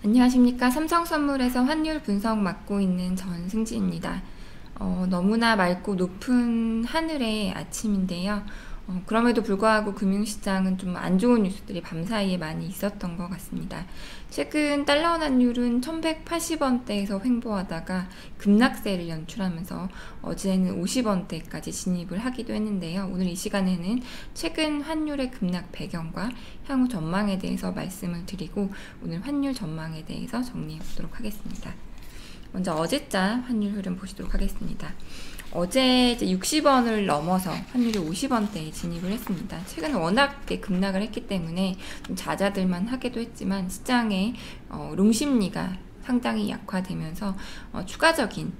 안녕하십니까. 삼성선물에서 환율 분석 맡고 있는 전승지입니다. 너무나 맑고 높은 하늘의 아침인데요. 그럼에도 불구하고 금융시장은 좀 안 좋은 뉴스들이 밤사이에 많이 있었던 것 같습니다. 최근 달러원 환율은 1180원대에서 횡보하다가 급락세를 연출하면서 어제는 50원대까지 진입을 하기도 했는데요. 오늘 이 시간에는 최근 환율의 급락 배경과 향후 전망에 대해서 말씀을 드리고 오늘 환율 전망에 대해서 정리해 보도록 하겠습니다. 먼저 어제자 환율 흐름 보시도록 하겠습니다. 어제 이제 60원을 넘어서 환율이 50원대에 진입을 했습니다. 최근 워낙 급락을 했기 때문에 좀 자자들만 하기도 했지만 시장의 롱심리가 상당히 약화되면서 추가적인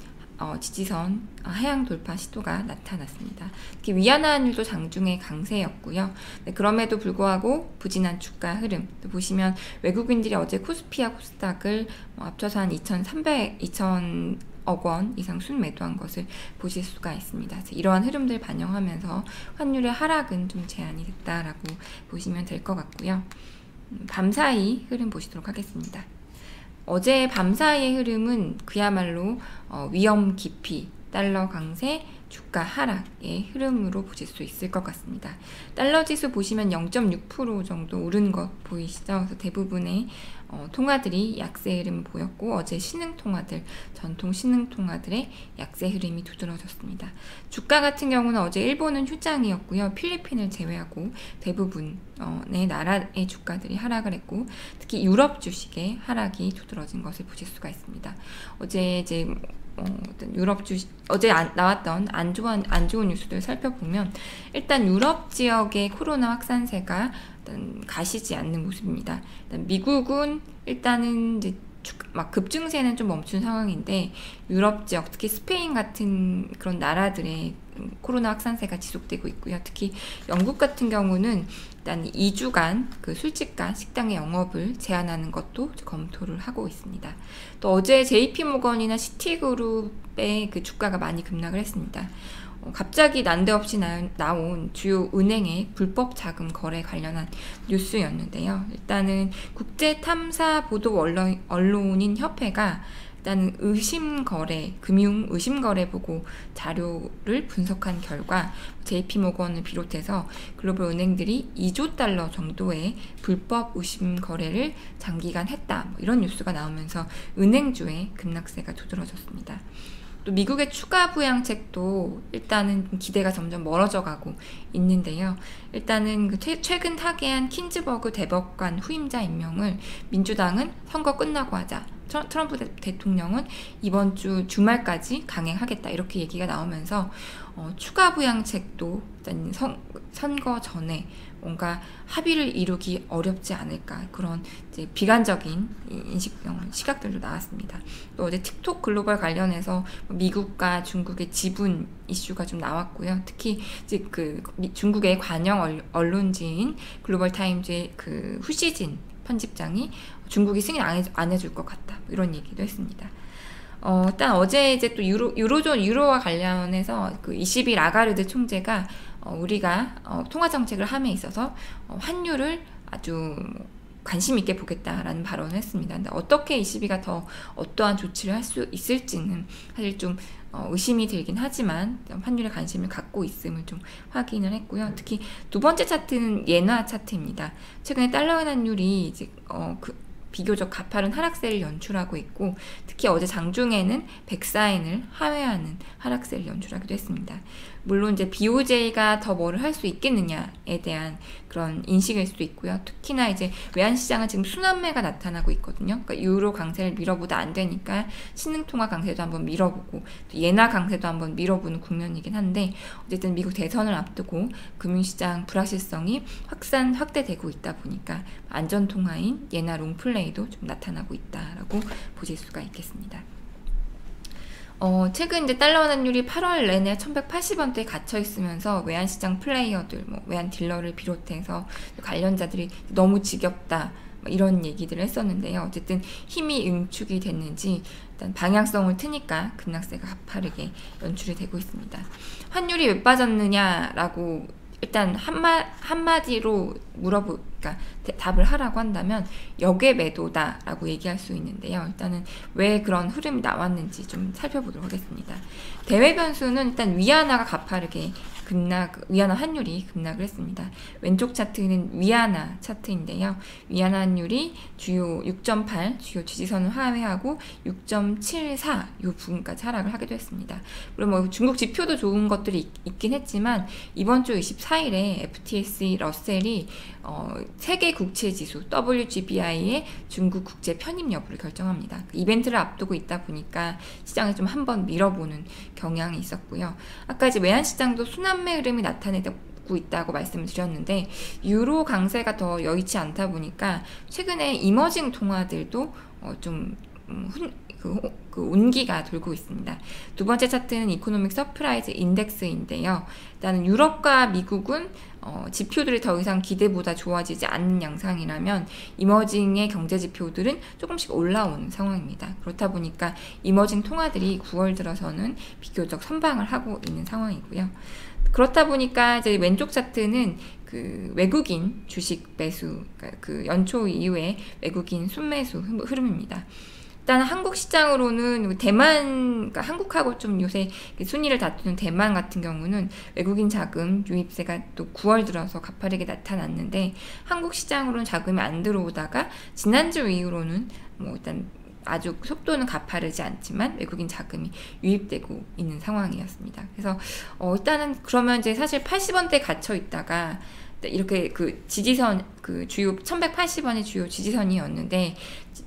지지선 하향 돌파 시도가 나타났습니다. 특히 위안화 환율도 장중에 강세였고요. 네, 그럼에도 불구하고 부진한 주가 흐름 보시면 외국인들이 어제 코스피와 코스닥을 합쳐서 한 2,000억 원 이상 순매도한 것을 보실 수가 있습니다. 이러한 흐름들 반영하면서 환율의 하락은 좀 제한이 됐다라고 보시면 될 것 같고요. 밤사이 흐름 보시도록 하겠습니다. 어제 밤사이의 흐름은 그야말로 위험 깊이, 달러 강세, 주가 하락의 흐름으로 보실 수 있을 것 같습니다. 달러 지수 보시면 0.6% 정도 오른 것 보이시죠? 그래서 대부분의 통화들이 약세 흐름을 보였고 어제 신흥통화들, 전통 신흥통화들의 약세 흐름이 두드러졌습니다. 주가 같은 경우는 어제 일본은 휴장이었고요. 필리핀을 제외하고 대부분의 나라의 주가들이 하락을 했고 특히 유럽 주식의 하락이 두드러진 것을 보실 수가 있습니다. 어제 이제 유럽 주식 어제 나왔던 안 좋은 뉴스들 살펴보면 일단 유럽 지역의 코로나 확산세가 일단 가시지 않는 모습입니다. 일단 미국은 일단은 이제 막 급증세는 좀 멈춘 상황인데 유럽 지역 특히 스페인 같은 그런 나라들의 코로나 확산세가 지속되고 있고요. 특히 영국 같은 경우는 일단 2주간 그 술집과 식당의 영업을 제한하는 것도 검토를 하고 있습니다. 또 어제 JP모건이나 시티그룹의 그 주가가 많이 급락을 했습니다. 갑자기 난데없이 나온 주요 은행의 불법 자금 거래 관련한 뉴스였는데요. 일단은 국제탐사보도 언론인 협회가 일단은 금융 의심거래 보고 자료를 분석한 결과 JP모건을 비롯해서 글로벌 은행들이 2조 달러 정도의 불법 의심거래를 장기간 했다. 이런 뉴스가 나오면서 은행주의 급락세가 두드러졌습니다. 또 미국의 추가 부양책도 일단은 기대가 점점 멀어져 가고 있는데요. 일단은 그 최근 타계한 킨즈버그 대법관 후임자 임명을 민주당은 선거 끝나고 하자. 트럼프 대통령은 이번 주 주말까지 강행하겠다 이렇게 얘기가 나오면서 추가 부양책도 일단 선거 전에 뭔가 합의를 이루기 어렵지 않을까 그런 이제 비관적인 시각들도 나왔습니다. 또 어제 틱톡 글로벌 관련해서 미국과 중국의 지분 이슈가 좀 나왔고요. 특히 이제 그 중국의 관영 언론지인 글로벌 타임즈의 그 후시진 편집장이 중국이 승인 안 해줄 것 같다 이런 얘기도 했습니다. 일단 어제 이제 또 유로와 관련해서 그 20일 라가르드 총재가 우리가 통화 정책을 함에 있어서 환율을 아주 관심 있게 보겠다라는 발언을 했습니다. 근데 어떻게 22가 더 어떠한 조치를 할 수 있을지는 사실 좀 의심이 들긴 하지만 환율에 관심을 갖고 있음을 좀 확인을 했고요. 특히 두 번째 차트는 예나 차트입니다. 최근에 달러 환율이 이제 비교적 가파른 하락세를 연출하고 있고 특히 어제 장중에는 104엔을 하회하는 하락세를 연출하기도 했습니다. 물론 이제 BOJ가 더 뭐를 할 수 있겠느냐에 대한 그런 인식일 수도 있고요. 특히나 이제 외환시장은 지금 순환매가 나타나고 있거든요. 그러니까 유로 강세를 밀어보다 안 되니까 신흥통화 강세도 한번 밀어보고 또 예나 강세도 한번 밀어보는 국면이긴 한데 어쨌든 미국 대선을 앞두고 금융시장 불확실성이 확대되고 있다 보니까 안전통화인 예나 롱플레이도 좀 나타나고 있다라고 보실 수가 있겠습니다. 최근 이제 달러 환율이 8월 내내 1180원대에 갇혀 있으면서 외환시장 플레이어들, 외환 딜러를 비롯해서 관련자들이 너무 지겹다, 이런 얘기들을 했었는데요. 어쨌든 힘이 응축이 됐는지 일단 방향성을 트니까 급락세가 가파르게 연출이 되고 있습니다. 환율이 왜 빠졌느냐라고 일단 한마디로 그러니까 답을 하라고 한다면 역외 매도다라고 얘기할 수 있는데요. 일단은 왜 그런 흐름이 나왔는지 좀 살펴보도록 하겠습니다. 대외 변수는 일단 위안화가 가파르게 위안화 환율이 급락을 했습니다. 왼쪽 차트는 위안화 차트인데요. 위안화 환율이 주요 6.8 주요 지지선을 하회하고 6.74 이 부분까지 하락을 하기도 했습니다. 물론 뭐 중국 지표도 좋은 것들이 있긴 했지만 이번 주 24일에 FTSE 러셀이 세계 국채 지수 WGBI의 중국 국제 편입 여부를 결정합니다. 이벤트를 앞두고 있다 보니까 시장을 좀 한번 밀어보는 경향이 있었고요. 아까 이제 외환 시장도 순환매 흐름이 나타내고 있다고 말씀을 드렸는데 유로 강세가 더 여의치 않다 보니까 최근에 이머징 통화들도 그 온기가 돌고 있습니다. 두 번째 차트는 이코노믹 서프라이즈 인덱스인데요. 일단은 유럽과 미국은 지표들이 더 이상 기대보다 좋아지지 않는 양상이라면 이머징의 경제 지표들은 조금씩 올라오는 상황입니다. 그렇다 보니까 이머징 통화들이 9월 들어서는 비교적 선방을 하고 있는 상황이고요. 그렇다 보니까 이제 왼쪽 차트는 그 외국인 주식 매수, 그러니까 그 연초 이후에 외국인 순매수 흐름입니다. 일단 한국 시장으로는 대만, 그러니까 한국하고 좀 요새 순위를 다투는 대만 같은 경우는 외국인 자금 유입세가 또 9월 들어서 가파르게 나타났는데 한국 시장으로는 자금이 안 들어오다가 지난주 이후로는 뭐 일단 아주 속도는 가파르지 않지만 외국인 자금이 유입되고 있는 상황이었습니다. 그래서 일단은 그러면 이제 사실 80원대에 갇혀 있다가 이렇게 그 지지선, 그 주요 1180원의 주요 지지선이었는데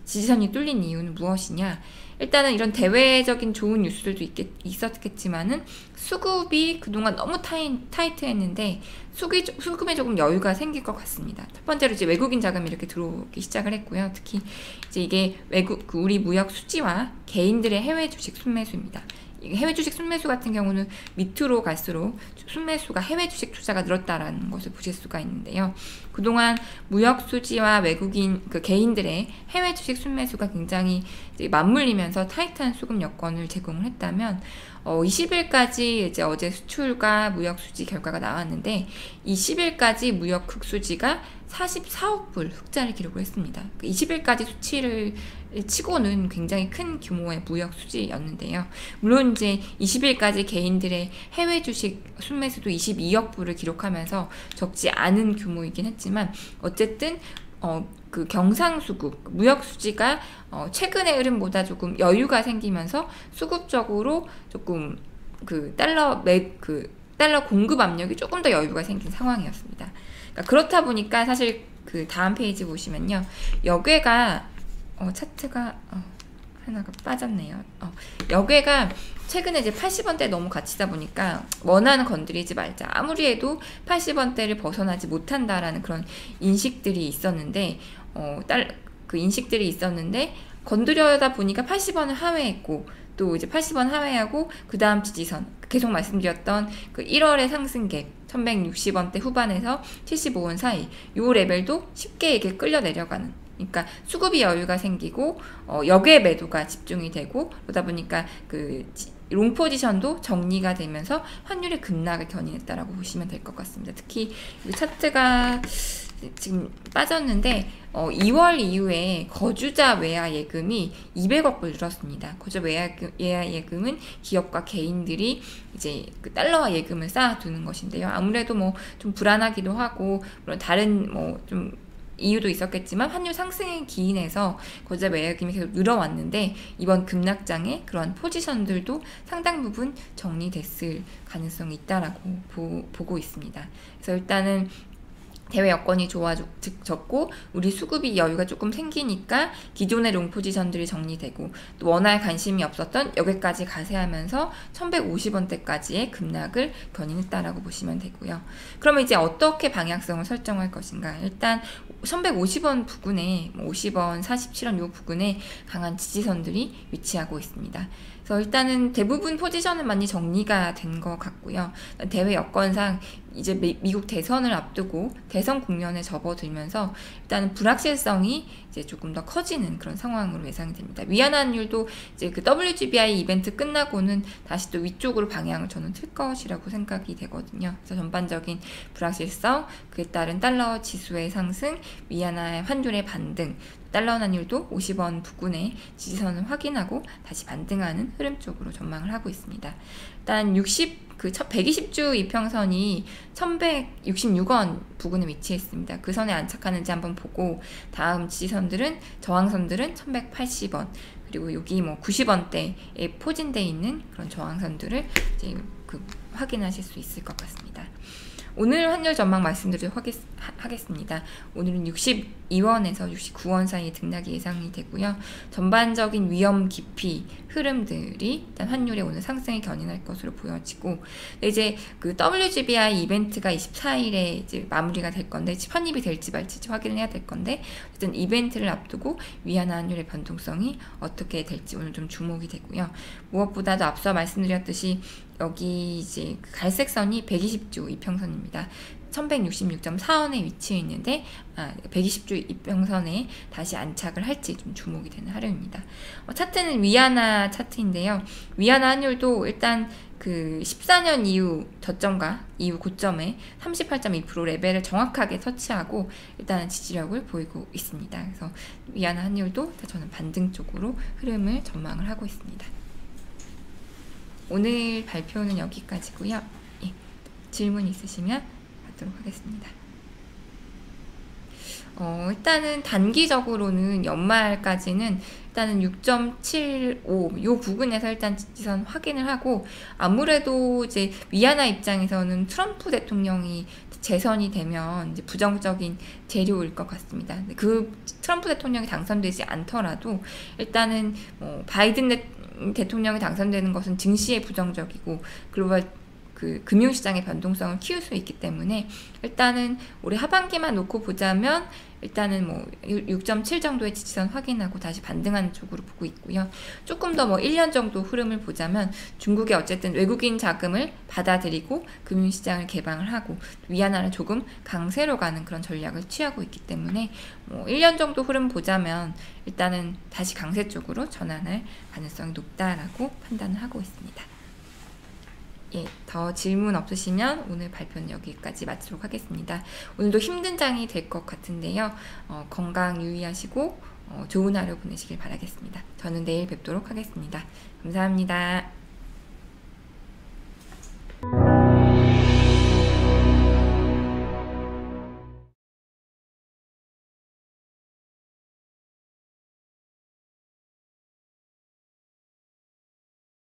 지지선이 뚫린 이유는 무엇이냐? 일단은 이런 대외적인 좋은 뉴스들도 있었겠지만은 수급이 그동안 너무 타이트했는데 수급에 조금 여유가 생길 것 같습니다. 첫 번째로 이제 외국인 자금이 이렇게 들어오기 시작을 했고요. 특히 이제 이게 우리 무역 수지와 개인들의 해외 주식 순매수입니다. 해외 주식 순매수 같은 경우는 밑으로 갈수록 순매수가 해외 주식 투자가 늘었다라는 것을 보실 수가 있는데요. 그동안 무역 수지와 외국인 개인들의 해외 주식 순매수가 굉장히 이제 맞물리면서 타이트한 수급 여건을 제공을 했다면 20일까지 이제 어제 수출과 무역 수지 결과가 나왔는데 20일까지 무역 흑수지가 44억 불 흑자를 기록을 했습니다. 20일까지 수치를 치고는 굉장히 큰 규모의 무역 수지였는데요. 물론 이제 20일까지 개인들의 해외 주식 순매수도 22억 불을 기록하면서 적지 않은 규모이긴 했지만 어쨌든 그 경상수급 무역 수지가 최근의 흐름보다 조금 여유가 생기면서 수급적으로 조금 그 달러 공급 압력이 조금 더 여유가 생긴 상황이었습니다. 그러니까 그렇다 보니까 사실 그 다음 페이지 보시면요, 역외가 차트가 하나가 빠졌네요. 역외가 최근에 이제 80원대 너무 갇히다 보니까 원하는 건드리지 말자. 아무리 해도 80원대를 벗어나지 못한다라는 그런 인식들이 있었는데, 건드려다 보니까 80원을 하회했고, 또 이제 80원 하회하고, 그 다음 지지선, 계속 말씀드렸던 그 1월의 상승갭, 1160원대 후반에서 75원 사이, 요 레벨도 쉽게 이렇게 끌려 내려가는. 그러니까 수급이 여유가 생기고 역외 매도가 집중이 되고 그러다 보니까 그 롱 포지션도 정리가 되면서 환율의 급락을 견인했다라고 보시면 될 것 같습니다. 특히 이 차트가 지금 빠졌는데 2월 이후에 거주자 외야 예금이 200억 불 늘었습니다. 거주자 외야 예금은 기업과 개인들이 이제 그 달러화 예금을 쌓아두는 것인데요. 아무래도 뭐 좀 불안하기도 하고 물론 다른 뭐 좀 이유도 있었겠지만 환율 상승의 기인해서 거주자 외야예금이 계속 늘어왔는데 이번 급락장에 그런 포지션들도 상당 부분 정리됐을 가능성이 있다라고 보고 있습니다. 그래서 일단은 대외 여건이 좋아졌고 우리 수급이 여유가 조금 생기니까 기존의 롱 포지션들이 정리되고 또 원화에 관심이 없었던 여기까지 가세하면서 1150원대까지의 급락을 견인했다라고 보시면 되고요. 그러면 이제 어떻게 방향성을 설정할 것인가? 일단 1150원 부근에 50원, 47원 요 부근에 강한 지지선들이 위치하고 있습니다. 그래서 일단은 대부분 포지션은 많이 정리가 된 것 같고요. 대회 여건상 이제 미국 대선을 앞두고 대선 국면에 접어들면서 일단은 불확실성이 이제 조금 더 커지는 그런 상황으로 예상이 됩니다. 위안화 환율도 이제 그 WGBI 이벤트 끝나고는 다시 또 위쪽으로 방향을 저는 틀 것이라고 생각이 되거든요. 그래서 전반적인 불확실성, 그에 따른 달러 지수의 상승, 위안화 환율의 반등, 달러 환율도 50원 부근의 지지선을 확인하고 다시 반등하는 흐름 쪽으로 전망을 하고 있습니다. 일단 120주 이평선이 1166원 부근에 위치했습니다. 그 선에 안착하는지 한번 보고 다음 지지선들은 저항선들은 1180원 그리고 여기 뭐 90원대에 포진되어 있는 그런 저항선들을 이제 확인하실 수 있을 것 같습니다. 오늘 환율 전망 말씀드리도록 하겠습니다. 오늘은 62원에서 69원 사이의 등락이 예상이 되고요. 전반적인 위험 깊이 흐름들이 일단 환율의 오늘 상승에 견인할 것으로 보여지고, 이제 그 WGBI 이벤트가 24일에 이제 마무리가 될 건데 편입이 될지 말지 확인을 해야 될 건데, 어쨌든 이벤트를 앞두고 위안화 환율의 변동성이 어떻게 될지 오늘 좀 주목이 되고요. 무엇보다도 앞서 말씀드렸듯이 여기 이제 갈색 선이 120주 이평선입니다. 1166.4원에 위치해 있는데 120주 이평선에 다시 안착을 할지 좀 주목이 되는 하루입니다. 차트는 위안화 차트인데요. 위안화 환율도 일단 그 14년 이후 저점과 이후 고점에 38.2% 레벨을 정확하게 터치하고 일단은 지지력을 보이고 있습니다. 그래서 위안화 환율도 저는 반등 쪽으로 흐름을 전망을 하고 있습니다. 오늘 발표는 여기까지고요. 예, 질문 있으시면 받도록 하겠습니다. 일단은 단기적으로는 연말까지는 일단은 6.75 요 부근에서 일단 지지선 확인을 하고, 아무래도 이제 위안화 입장에서는 트럼프 대통령이 재선이 되면 이제 부정적인 재료일 것 같습니다. 그 트럼프 대통령이 당선되지 않더라도 일단은 바이든 대통령이 당선되는 것은 증시에 부정적이고 글로벌 그 금융시장의 변동성을 키울 수 있기 때문에 일단은 올해 하반기만 놓고 보자면 일단은 6.7 정도의 지지선 확인하고 다시 반등하는 쪽으로 보고 있고요. 조금 더 1년 정도 흐름을 보자면 중국이 어쨌든 외국인 자금을 받아들이고 금융시장을 개방을 하고 위안화를 조금 강세로 가는 그런 전략을 취하고 있기 때문에 1년 정도 흐름 보자면 일단은 다시 강세 쪽으로 전환할 가능성이 높다라고 판단을 하고 있습니다. 예, 더 질문 없으시면 오늘 발표는 여기까지 마치도록 하겠습니다. 오늘도 힘든 장이 될 것 같은데요. 건강 유의하시고 좋은 하루 보내시길 바라겠습니다. 저는 내일 뵙도록 하겠습니다. 감사합니다.